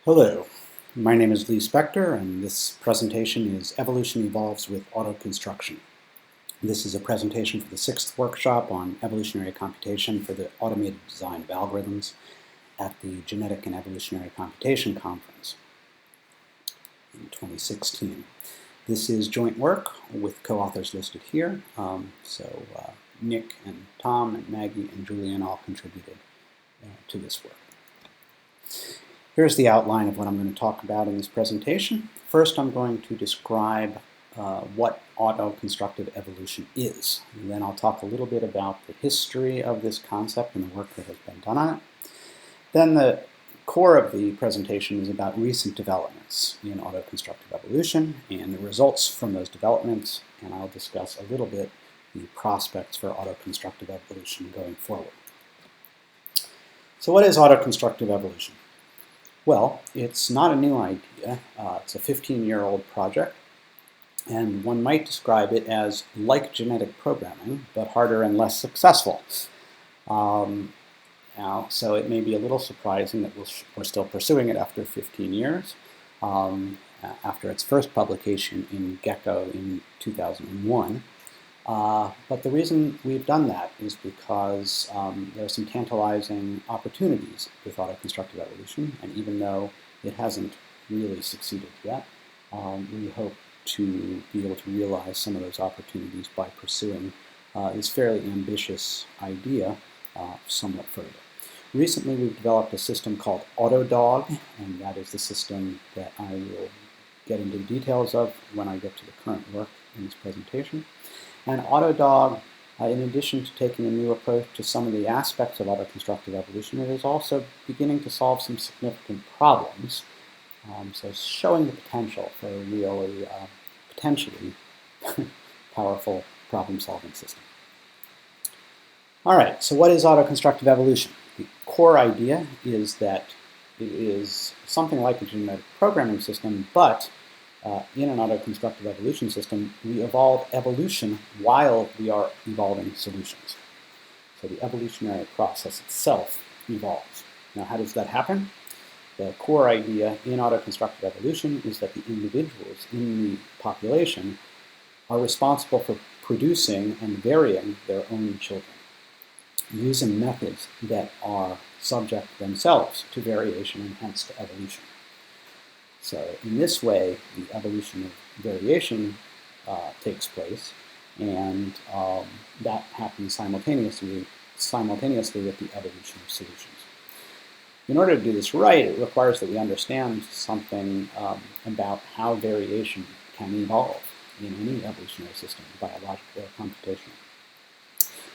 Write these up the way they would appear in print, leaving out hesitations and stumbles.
Hello, my name is Lee Spector, and this presentation is Evolution Evolves with Auto Construction. This is a presentation for the 6th workshop on evolutionary computation for the automated design of algorithms at the Genetic and Evolutionary Computation Conference in 2016. This is joint work with co-authors listed here, Nick and Tom and Maggie and Julian all contributed to this work. Here's the outline of what I'm going to talk about in this presentation. First, I'm going to describe what auto-constructive evolution is. And then I'll talk a little bit about the history of this concept and the work that has been done on it. Then the core of the presentation is about recent developments in auto-constructive evolution and the results from those developments, and I'll discuss a little bit the prospects for auto-constructive evolution going forward. So what is auto-constructive evolution? Well, it's not a new idea. It's a 15-year-old project, and one might describe it as like genetic programming, but harder and less successful. So it may be a little surprising that we're still pursuing it after 15 years, after its first publication in Gecko in 2001. But the reason we've done that is because there are some tantalizing opportunities with auto-constructive evolution, and even though it hasn't really succeeded yet, we hope to be able to realize some of those opportunities by pursuing this fairly ambitious idea somewhat further. Recently we've developed a system called AutoDog, and that is the system that I will get into the details of when I get to the current work in this presentation. And AutoDog, in addition to taking a new approach to some of the aspects of auto-constructive evolution, it is also beginning to solve some significant problems. So showing the potential for a really potentially powerful problem-solving system. All right, so what is auto-constructive evolution? The core idea is that it is something like a genetic programming system, but in an auto-constructive evolution system, we evolve evolution while we are evolving solutions. So the evolutionary process itself evolves. Now, how does that happen? The core idea in auto-constructive evolution is that the individuals in the population are responsible for producing and varying their own children, using methods that are subject themselves to variation and hence to evolution. So in this way, the evolution of variation takes place, and that happens simultaneously with the evolution of solutions. In order to do this right, it requires that we understand something about how variation can evolve in any evolutionary system, biological or computational.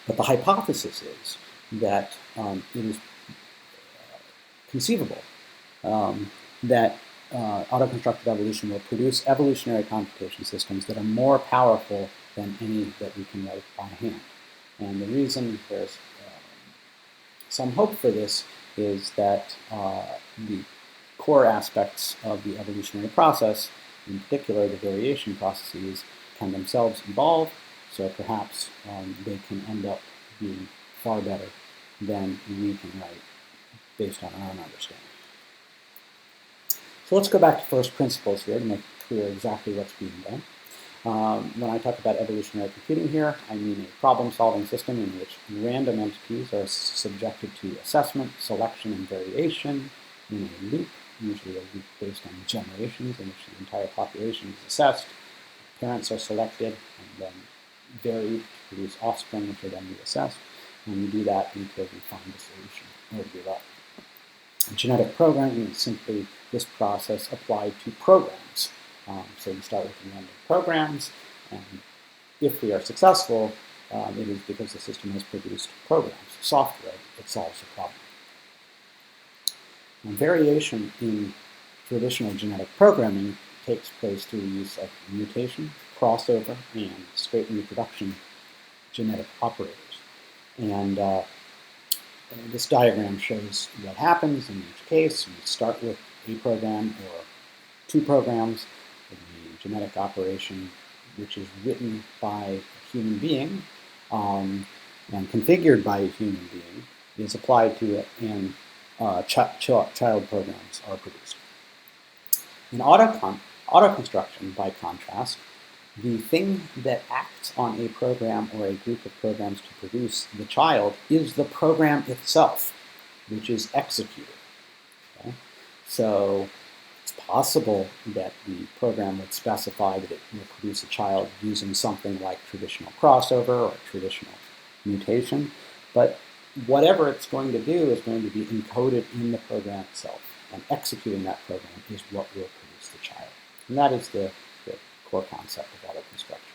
But the hypothesis is that it is conceivable that auto-constructive evolution will produce evolutionary computation systems that are more powerful than any that we can write by hand. And the reason there's some hope for this is that the core aspects of the evolutionary process, in particular the variation processes, can themselves evolve, so perhaps they can end up being far better than we can write based on our own understanding. So let's go back to first principles here to make clear exactly what's being done. When I talk about evolutionary computing here, I mean a problem-solving system in which random entities are subjected to assessment, selection, and variation in a loop, usually a loop based on generations in which the entire population is assessed. Parents are selected and then varied to produce offspring which are then reassessed, and we do that until we find a solution or give up. Genetic programming is simply this process applied to programs. So we start with random programs, and if we are successful, it is because the system has produced programs, software that solves the problem. Now, variation in traditional genetic programming takes place through the use of mutation, crossover, and straight reproduction genetic operators. And this diagram shows what happens in each case. We start with a program or two programs. The genetic operation, which is written by a human being and configured by a human being, is applied to it, and child programs are produced. In auto construction, by contrast, the thing that acts on a program or a group of programs to produce the child is the program itself, which is executed. Okay? So it's possible that the program would specify that it will produce a child using something like traditional crossover or traditional mutation, but whatever it's going to do is going to be encoded in the program itself, and executing that program is what will produce the child. And that is the core concept of auto construction.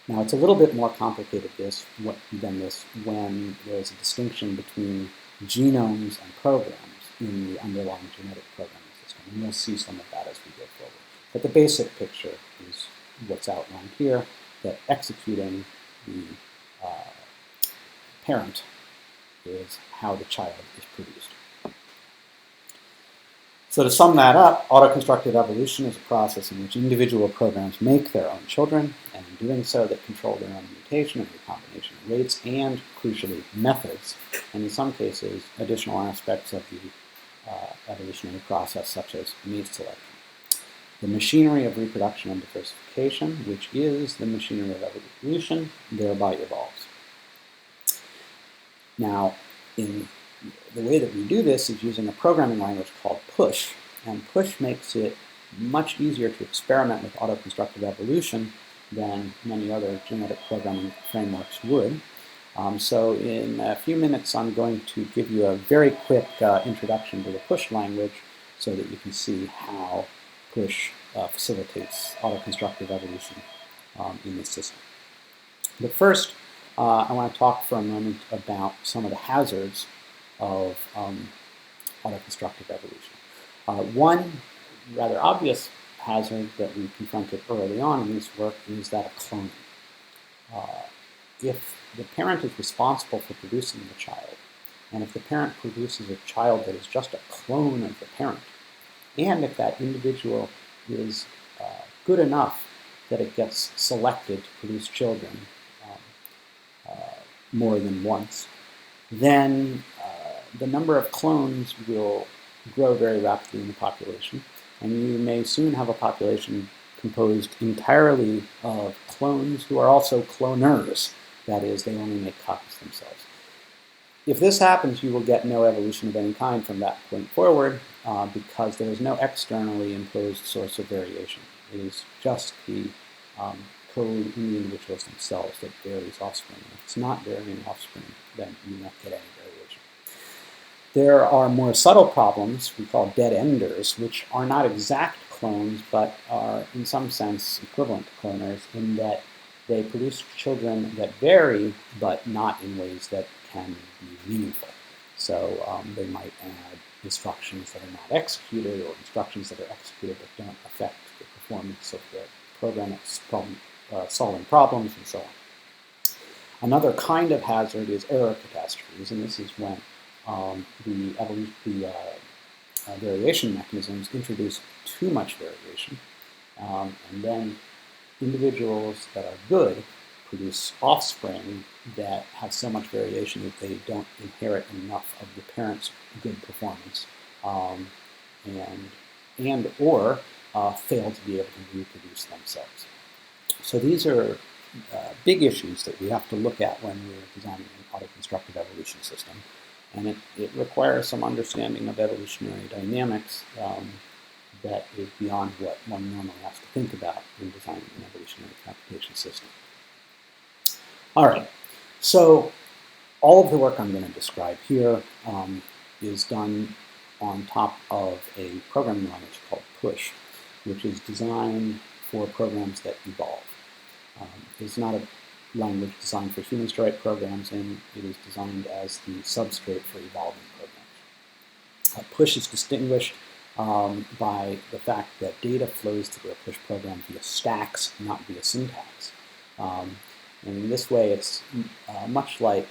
Now, it's a little bit more complicated than this when there's a distinction between genomes and programs in the underlying genetic programming system. And you'll see some of that as we go forward. But the basic picture is what's outlined here, that executing the parent is how the child is produced. So to sum that up, auto-constructive evolution is a process in which individual programs make their own children, and in doing so, they control their own mutation and recombination rates and, crucially, methods, and in some cases, additional aspects of the evolutionary process, such as mate selection. The machinery of reproduction and diversification, which is the machinery of evolution, thereby evolves. Now, the way that we do this is using a programming language called Push, and Push makes it much easier to experiment with auto-constructive evolution than many other genetic programming frameworks would. So in a few minutes, I'm going to give you a very quick introduction to the Push language so that you can see how Push facilitates auto-constructive evolution in this system. But first, I want to talk for a moment about some of the hazards of auto-constructive evolution. One rather obvious hazard that we confronted early on in this work is that of cloning. If the parent is responsible for producing the child, and if the parent produces a child that is just a clone of the parent, and if that individual is good enough that it gets selected to produce children more than once, then the number of clones will grow very rapidly in the population, and you may soon have a population composed entirely of clones who are also cloners. That is, they only make copies themselves. If this happens, you will get no evolution of any kind from that point forward because there is no externally imposed source of variation. It is just the code in the individuals themselves that varies offspring. If it's not varying offspring, then you won't get any variation. There are more subtle problems we call dead-enders, which are not exact clones, but are in some sense equivalent to cloners in that they produce children that vary, but not in ways that can be meaningful. So they might add instructions that are not executed, or instructions that are executed but don't affect the performance of the program that's solving problems, and so on. Another kind of hazard is error catastrophes, and this is when the variation mechanisms introduce too much variation, and then individuals that are good produce offspring that have so much variation that they don't inherit enough of the parent's good performance, and or fail to be able to reproduce themselves. So these are big issues that we have to look at when we're designing an auto-constructive evolution system, and it requires some understanding of evolutionary dynamics that is beyond what one normally has to think about in designing an evolutionary computation system. All right, so all of the work I'm going to describe here is done on top of a programming language called Push, which is designed for programs that evolve. It's not a language designed for humans to write programs in. It is designed as the substrate for evolving programs. Push is distinguished by the fact that data flows through a Push program via stacks, not via syntax. And in this way, it's much like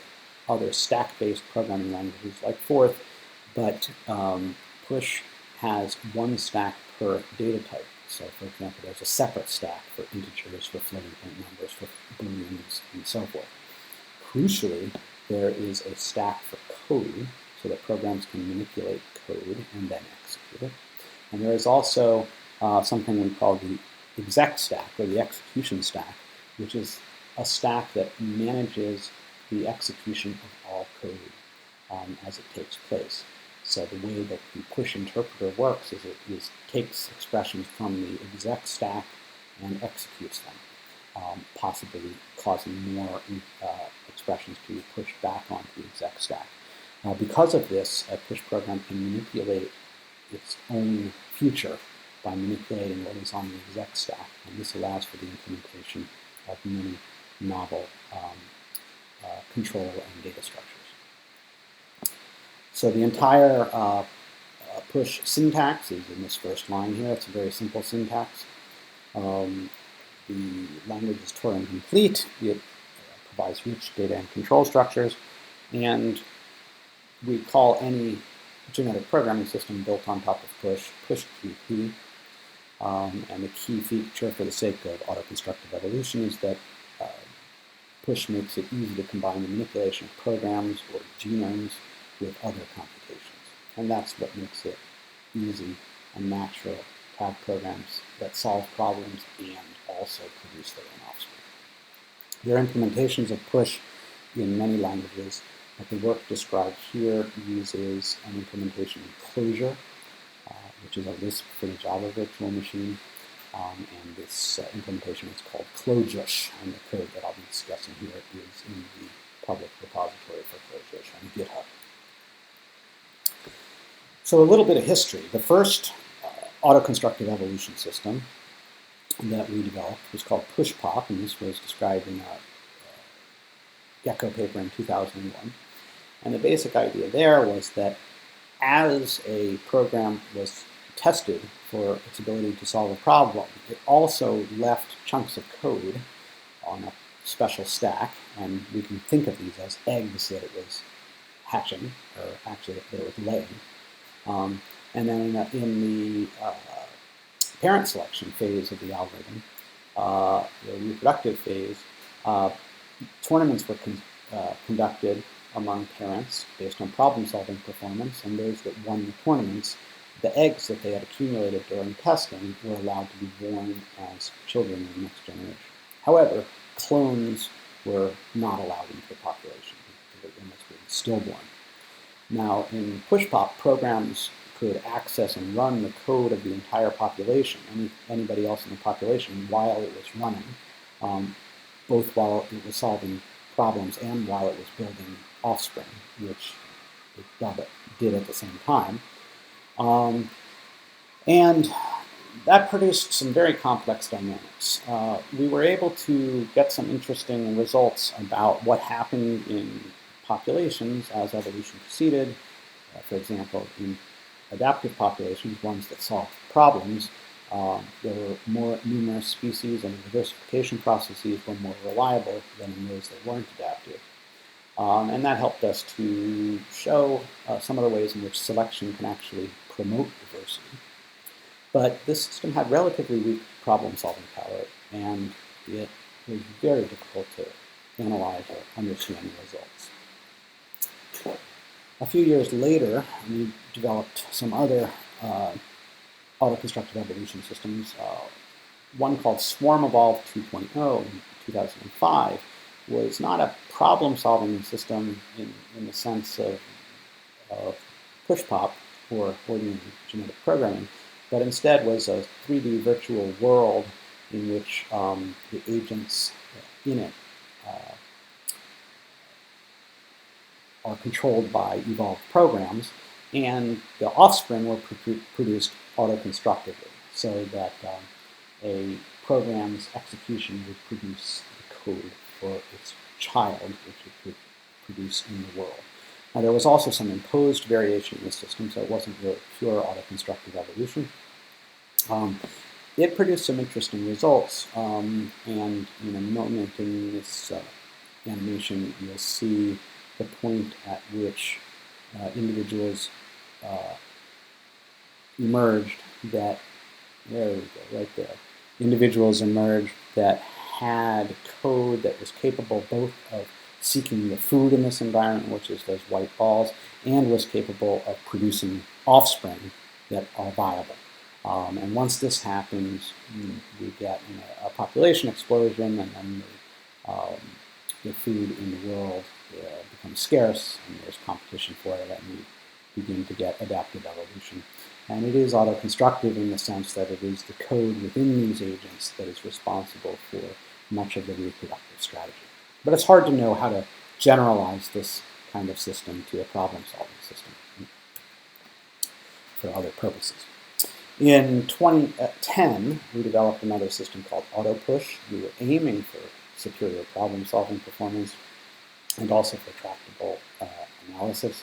other stack-based programming languages like Forth, but Push has one stack per data type. So, for example, there's a separate stack for integers, for floating point numbers, for booleans, and so forth. Crucially, there is a stack for code, so that programs can manipulate code and then execute it. And there is also something we call the exec stack, or the execution stack, which is a stack that manages the execution of all code as it takes place. So the way that the push interpreter works is it takes expressions from the exec stack and executes them, possibly causing more expressions to be pushed back onto the exec stack. Because of this, a push program can manipulate its own future by manipulating what is on the exec stack, and this allows for the implementation of many novel control and data structures. So the entire push syntax is in this first line here. It's a very simple syntax. The language is Turing complete. It provides rich data and control structures, and we call any genetic programming system built on top of push QP. And the key feature for the sake of auto-constructive evolution is that push makes it easy to combine the manipulation of programs or genomes with other computations. And that's what makes it easy and natural to have programs that solve problems and also produce their own offspring. There are implementations of push in many languages, but the work described here uses an implementation in Clojure, which is a Lisp for the Java virtual machine, and this implementation is called Clojure, and the code that I'll be discussing here is in the public repository for Clojure on GitHub. So a little bit of history. The first auto-constructive evolution system that we developed was called PushPop, and this was described in a Gecko paper in 2001. And the basic idea there was that as a program was tested for its ability to solve a problem, it also left chunks of code on a special stack, and we can think of these as eggs that it was hatching, or actually that it was laying. And then in the parent selection phase of the algorithm, the reproductive phase, tournaments were conducted among parents based on problem-solving performance, and those that won the tournaments, the eggs that they had accumulated during testing were allowed to be born as children in the next generation. However, clones were not allowed into the population because they must be stillborn. Now, in PushPop, programs could access and run the code of the entire population, anybody else in the population, while it was running, both while it was solving problems and while it was building offspring, which it did at the same time. And that produced some very complex dynamics. We were able to get some interesting results about what happened in populations as evolution proceeded. For example, in adaptive populations, ones that solved problems, there were more numerous species and the diversification processes were more reliable than in those that weren't adaptive. And that helped us to show some of the ways in which selection can actually promote diversity. But this system had relatively weak problem-solving power, and it was very difficult to analyze or understand the results. A few years later, we developed some other auto-constructive evolution systems. One called Swarm Evolve 2.0 in 2005 was not a problem-solving system in the sense of PushPop or ordinary genetic programming, but instead was a 3D virtual world in which the agents in it are controlled by evolved programs, and the offspring were produced auto-constructively, so that a program's execution would produce the code for its child, which it could produce in the world. Now, there was also some imposed variation in the system, so it wasn't really pure auto-constructive evolution. It produced some interesting results, and in a moment in this animation, you'll see the point at which individuals emerged that, there we go, right there, individuals emerged that had code that was capable both of seeking the food in this environment, which is those white balls, and was capable of producing offspring that are viable. And once this happens, we get a population explosion, and then the food in the world becomes scarce, and there's competition for it, and we begin to get adaptive evolution. And it is autoconstructive in the sense that it is the code within these agents that is responsible for much of the reproductive strategy. But it's hard to know how to generalize this kind of system to a problem-solving system for other purposes. In 2010, we developed another system called AutoPush. We were aiming for superior problem-solving performance and also for tractable analysis.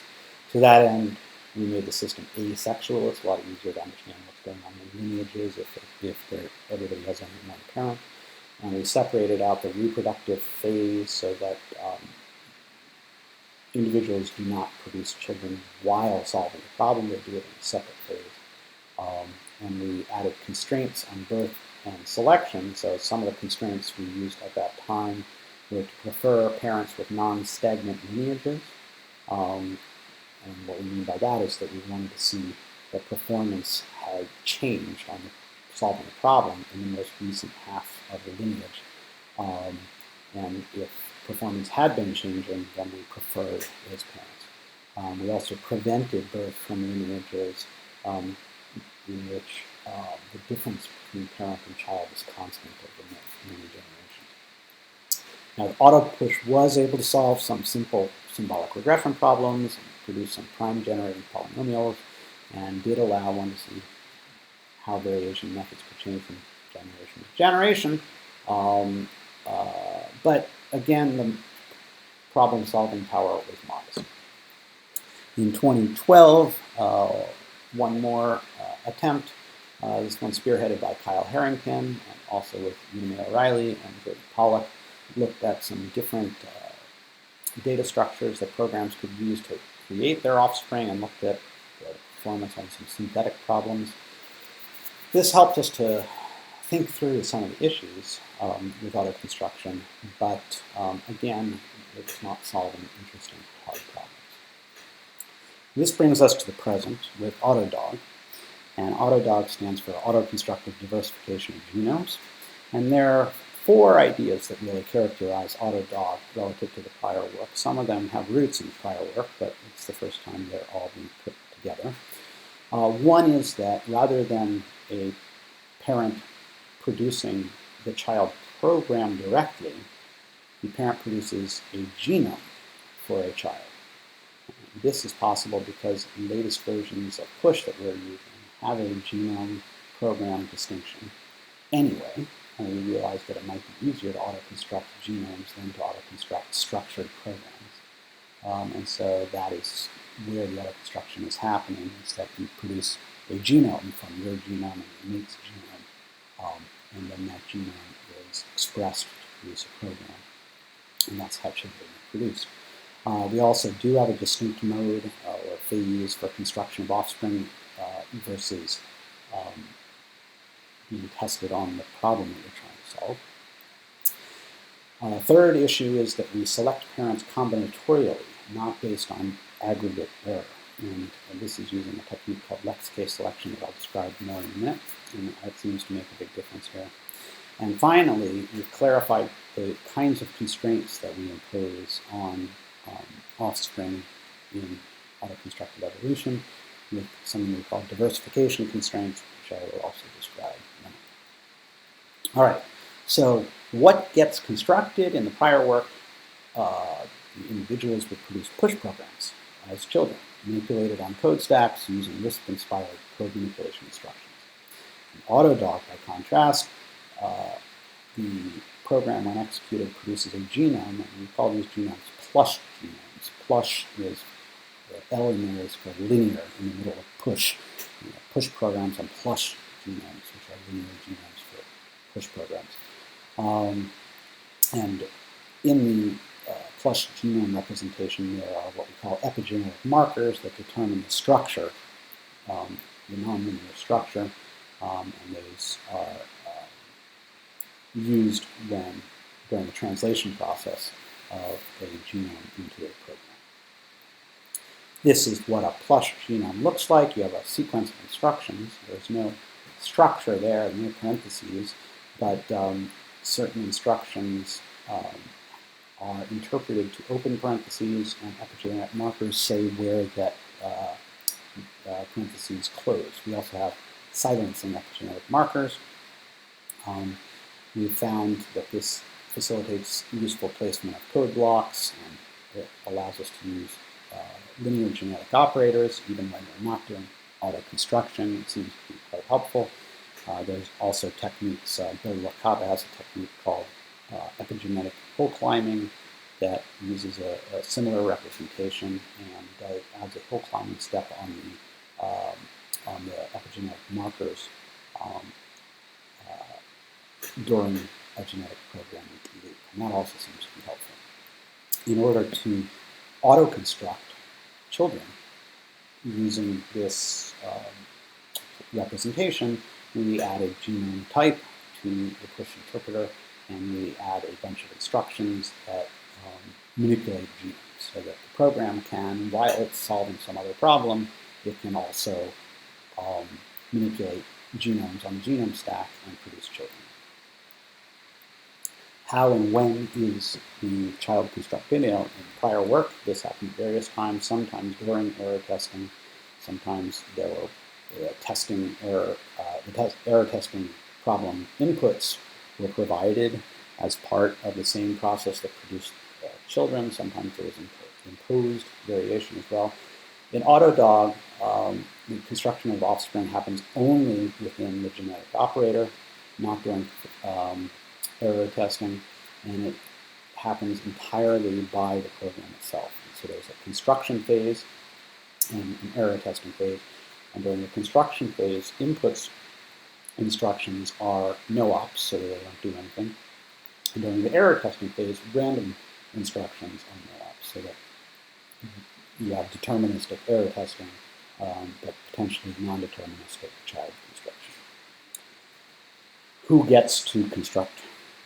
To that end, we made the system asexual. It's a lot easier to understand what's going on in lineages if everybody has only one parent. And we separated out the reproductive phase so that individuals do not produce children while solving the problem. They do it in a separate phase. And we added constraints on birth and selection. So some of the constraints we used at that time were to prefer parents with non-stagnant lineages. And what we mean by that is that we wanted to see that performance had changed on solving the problem in the most recent half of the lineage. And if performance had been changing, then we preferred those parents. We also prevented birth from lineages in which the difference between parent and child is constant over many generations. Now, the AutoPush was able to solve some simple symbolic regression problems and produce some prime-generating polynomials, and did allow one to see how variation methods could change from generation to generation. But again, the problem-solving power was modest. In 2012, one more attempt, this one spearheaded by Kyle Harrington, and also with Una O'Reilly and Jordan Pollack, looked at some different data structures that programs could use to create their offspring, and looked at the performance on some synthetic problems. This helped us to think through some of the issues with autoconstruction, but again, it's not solving interesting hard problems. This brings us to the present with AutoDog, and AutoDog stands for Autoconstructive Diversification of Genomes, and there are 4 ideas that really characterize AutoDog relative to the prior work. Some of them have roots in the prior work, but it's the first time they're all being put together. One is that rather than a parent producing the child program directly, the parent produces a genome for a child. This is possible because the latest versions of Push that we're using have a genome program distinction anyway, and we realized that it might be easier to auto-construct genomes than to auto-construct structured programs. And so that is where the auto-construction is happening, is that you produce a genome from your genome and your mate's genome, and then that genome is expressed to produce a program, and that's how children are produced. We also do have a distinct mode or phase for construction of offspring versus being tested on the problem that you're trying to solve. Third issue is that we select parents combinatorially, not based on aggregate error. And this is using a technique called Lex-K selection that I'll describe more in a minute, and that seems to make a big difference here. And finally, we've clarified the kinds of constraints that we impose on offspring in autoconstructive evolution with something we call diversification constraints, which I will also describe in a minute. All right, so what gets constructed in the prior work? The individuals would produce push programs as children, manipulated on code stacks using Lisp-inspired code manipulation instructions. In AutoDog, by contrast, the program, when executed, produces a genome, and we call these genomes plush genomes. Plush is, the L in there is for linear in the middle of push. Push programs and plush genomes, which are linear genomes for push programs. And in the plush genome representation, there are what we call epigenetic markers that determine the structure, the nonlinear structure, and those are used during the translation process of a genome into a program. This is what a plush genome looks like. You have a sequence of instructions. There's no structure there near parentheses, but certain instructions are interpreted to open parentheses, and epigenetic markers say where that parentheses close. We also have silencing epigenetic markers. We found that this facilitates useful placement of code blocks, and it allows us to use linear genetic operators even when we're not doing auto construction. It seems to be quite helpful. There's also techniques, Bill ECADA has a technique called epigenetic hill climbing that uses a similar representation and adds a hill climbing step on the epigenetic markers during a genetic programming loop, and that also seems to be helpful. In order to auto-construct children using this representation, we added genome type to the push interpreter, and we add a bunch of instructions that manipulate genomes so that the program can, while it's solving some other problem, it can also manipulate genomes on the genome stack and produce children. How and when is the child constructed? In prior work, this happened various times, sometimes during error testing, sometimes there were error testing problem inputs were provided as part of the same process that produced children. Sometimes there was imposed variation as well. In Autodog, the construction of offspring happens only within the genetic operator, not during error testing, and it happens entirely by the program itself. And so there's a construction phase and an error testing phase. And during the construction phase, inputs instructions are no-ops, so they don't do anything. And during the error testing phase, random instructions are no-ops, so that you have deterministic error testing, but potentially non-deterministic child construction. Who gets to construct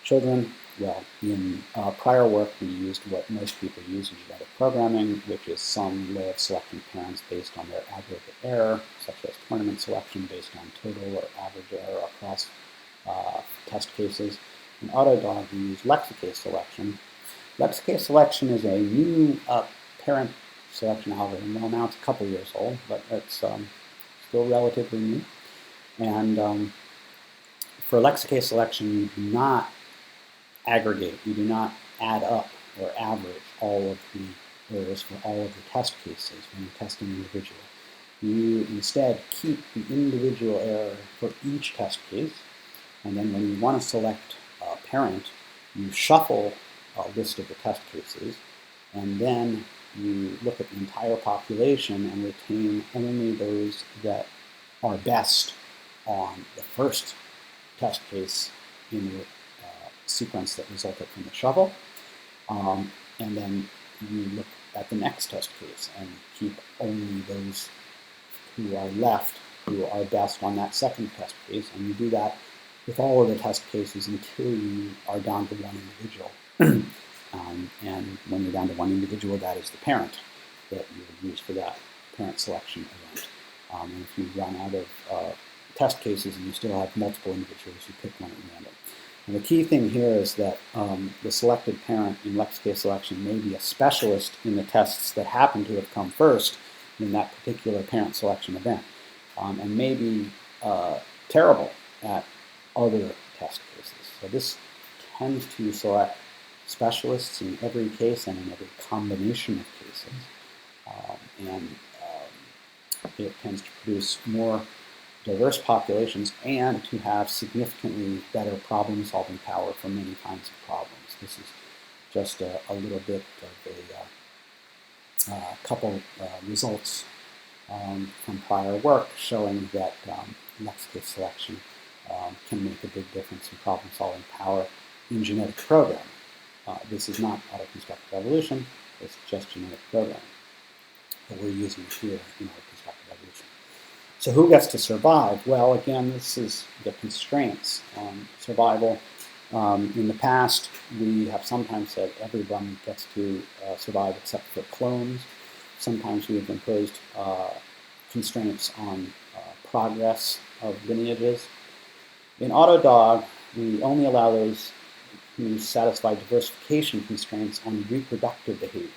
children? Well, in prior work, we used what most people use in genetic programming, which is some way of selecting parents based on their aggregate error, such as tournament selection based on total or average error across test cases. In Autodog, we use lexicase selection. Lexicase selection is a new parent selection algorithm. Well, now it's a couple years old, but it's still relatively new. And for lexicase selection, you do not aggregate, you do not add up or average all of the errors for all of the test cases when you test an individual. You instead keep the individual error for each test case, and then when you want to select a parent, you shuffle a list of the test cases, and then you look at the entire population and retain only those that are best on the first test case in the sequence that resulted from the shuffle, and then you look at the next test case and keep only those who are left who are best on that second test case, and you do that with all of the test cases until you are down to one individual. And when you're down to one individual, that is the parent that you would use for that parent selection event. And if you run out of test cases and you still have multiple individuals, you pick one at random. And the key thing here is that the selected parent in lexicase selection may be a specialist in the tests that happen to have come first in that particular parent selection event, and may be terrible at other test cases. So this tends to select specialists in every case and in every combination of cases, and it tends to produce more diverse populations and to have significantly better problem-solving power for many kinds of problems. This is just a little bit of a couple results from prior work showing that lexicase selection can make a big difference in problem-solving power in genetic programming. This is not auto-constructive evolution, it's just genetic programming. But we're using it here in auto-constructive evolution. So who gets to survive? Well, again, this is the constraints on survival. In the past, we have sometimes said everyone gets to survive except for clones. Sometimes we have imposed constraints on progress of lineages. In Autodog, we only allow those who satisfy diversification constraints on reproductive behavior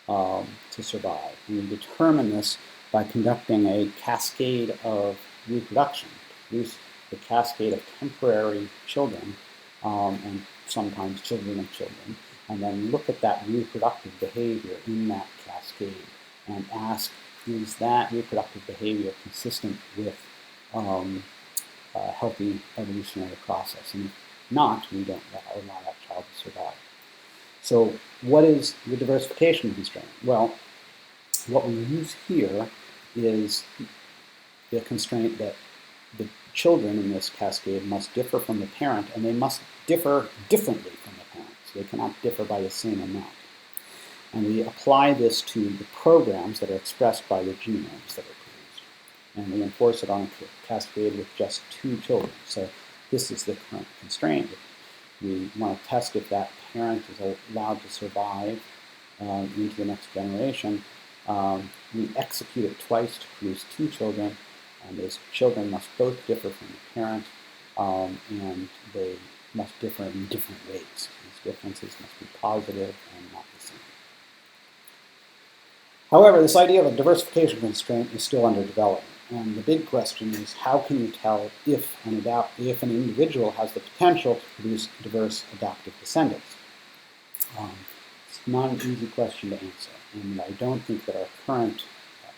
to survive. And we determine this by conducting a cascade of reproduction, to produce a cascade of temporary children, and sometimes children of children, and then look at that reproductive behavior in that cascade and ask, is that reproductive behavior consistent with a healthy evolutionary process? And if not, we don't allow that child to survive. So what is the diversification constraint? Well, what we use here is the constraint that the children in this cascade must differ from the parent, and they must differ differently from the parent. So they cannot differ by the same amount. And we apply this to the programs that are expressed by the genomes that are produced. And we enforce it on a cascade with just 2 children. So this is the current constraint. We want to test if that parent is allowed to survive into the next generation. We execute it twice to produce 2 children, and those children must both differ from the parent, and they must differ in different ways. These differences must be positive and not the same. However, this idea of a diversification constraint is still under development, and the big question is, how can you tell if an individual has the potential to produce diverse adaptive descendants? It's not an easy question to answer, and I don't think that our current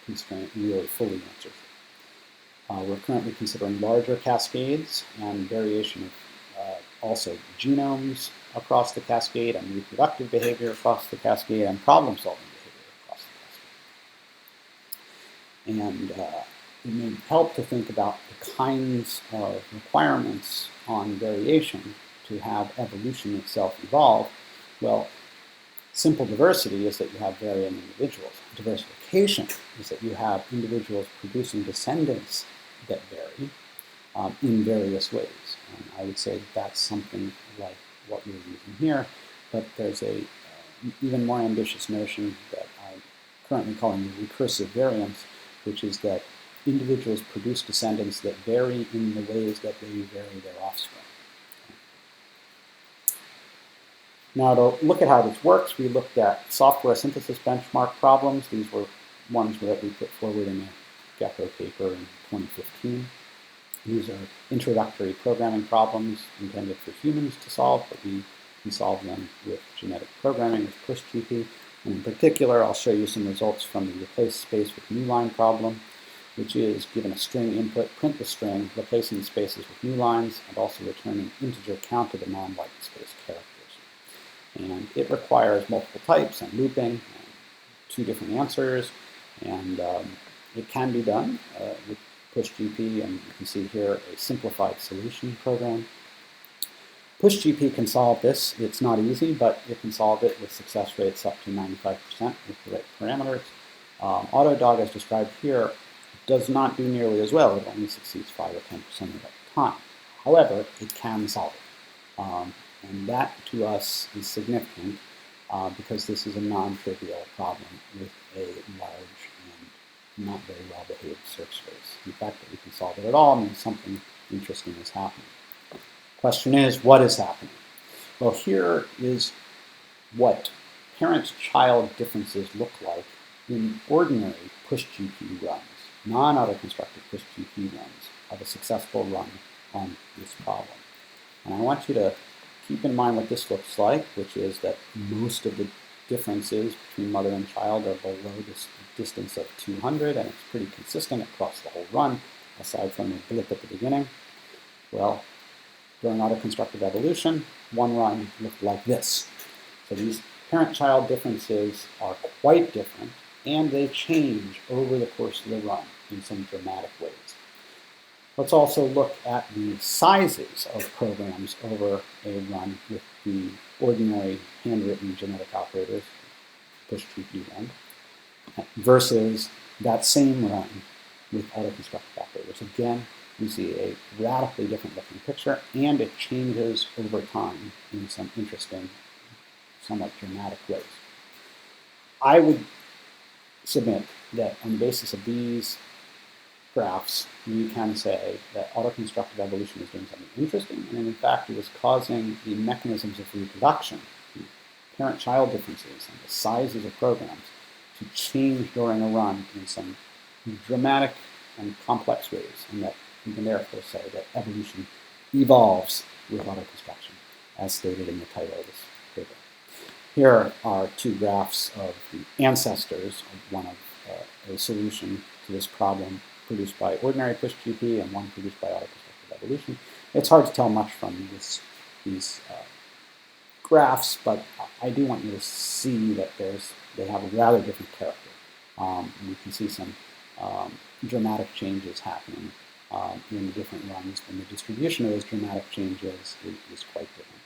constraint really fully answers it. We're currently considering larger cascades and variation of also genomes across the cascade, and reproductive behavior across the cascade, and problem-solving behavior across the cascade. And it may help to think about the kinds of requirements on variation to have evolution itself evolve. Well, simple diversity is that you have varying individuals. Diversification is that you have individuals producing descendants that vary in various ways. And I would say that that's something like what we're using here, but there's a even more ambitious notion that I'm currently calling recursive variance, which is that individuals produce descendants that vary in the ways that they vary their offspring. Now, to look at how this works, we looked at software synthesis benchmark problems. These were ones that we put forward in a Gecko paper in 2015. These are introductory programming problems intended for humans to solve, but we can solve them with genetic programming with PushGP. And in particular, I'll show you some results from the replace space with new line problem, which is given a string input, print the string, replacing the spaces with new lines, and also return an integer count of the non-white space characters. And it requires multiple types and looping, and 2 different answers, and it can be done with PushGP, and you can see here a simplified solution program. PushGP can solve this. It's not easy, but it can solve it with success rates up to 95% with the right parameters. Autodog, as described here, does not do nearly as well. It only succeeds 5 or 10% of the time. However, it can solve it. And that, to us, is significant because this is a non-trivial problem with a large and not very well-behaved search space. The fact that we can solve it at all means something interesting is happening. Question is, what is happening? Well, here is what parent-child differences look like in ordinary PushGP runs, non-auto-constructed PushGP runs of a successful run on this problem. And I want you to keep in mind what this looks like, which is that most of the differences between mother and child are below this distance of 200, and it's pretty consistent across the whole run, aside from the blip at the beginning. Well, during auto-constructive evolution, one run looked like this. So these parent-child differences are quite different, and they change over the course of the run in some dramatic ways. Let's also look at the sizes of programs over a run with the ordinary handwritten genetic operators, PushGP run, versus that same run with auto-constructive operators. Again, we see a radically different looking picture, and it changes over time in some interesting, somewhat dramatic ways. I would submit that on the basis of these graphs, we can say that autoconstructive evolution is doing something interesting, and in fact it is causing the mechanisms of reproduction, the parent-child differences, and the sizes of programs to change during a run in some dramatic and complex ways, and that we can therefore say that evolution evolves with autoconstruction, as stated in the title of this paper. Here are two graphs of the ancestors of one of a solution to this problem produced by ordinary PushGP and one produced by autoconstructive evolution. It's hard to tell much from these graphs, but I do want you to see that they have a rather different character. You can see some dramatic changes happening in different runs, and the distribution of those dramatic changes is quite different.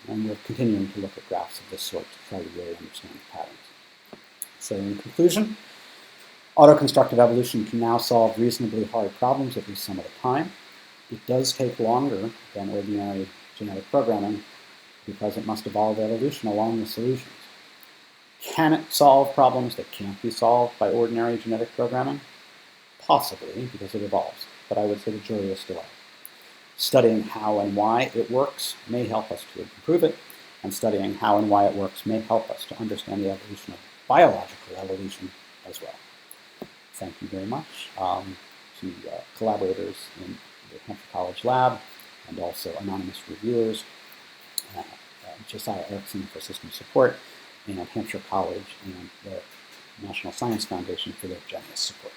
And we're continuing to look at graphs of this sort to try to really understand the patterns. So in conclusion, autoconstructive evolution can now solve reasonably hard problems at least some of the time. It does take longer than ordinary genetic programming because it must evolve evolution along with solutions. Can it solve problems that can't be solved by ordinary genetic programming? Possibly, because it evolves, but I would say the jury is still out. Studying how and why it works may help us to improve it, and studying how and why it works may help us to understand the evolution of biological evolution as well. Thank you very much to collaborators in the Hampshire College Lab and also anonymous reviewers, Josiah Erickson for system support, and Hampshire College and the National Science Foundation for their generous support.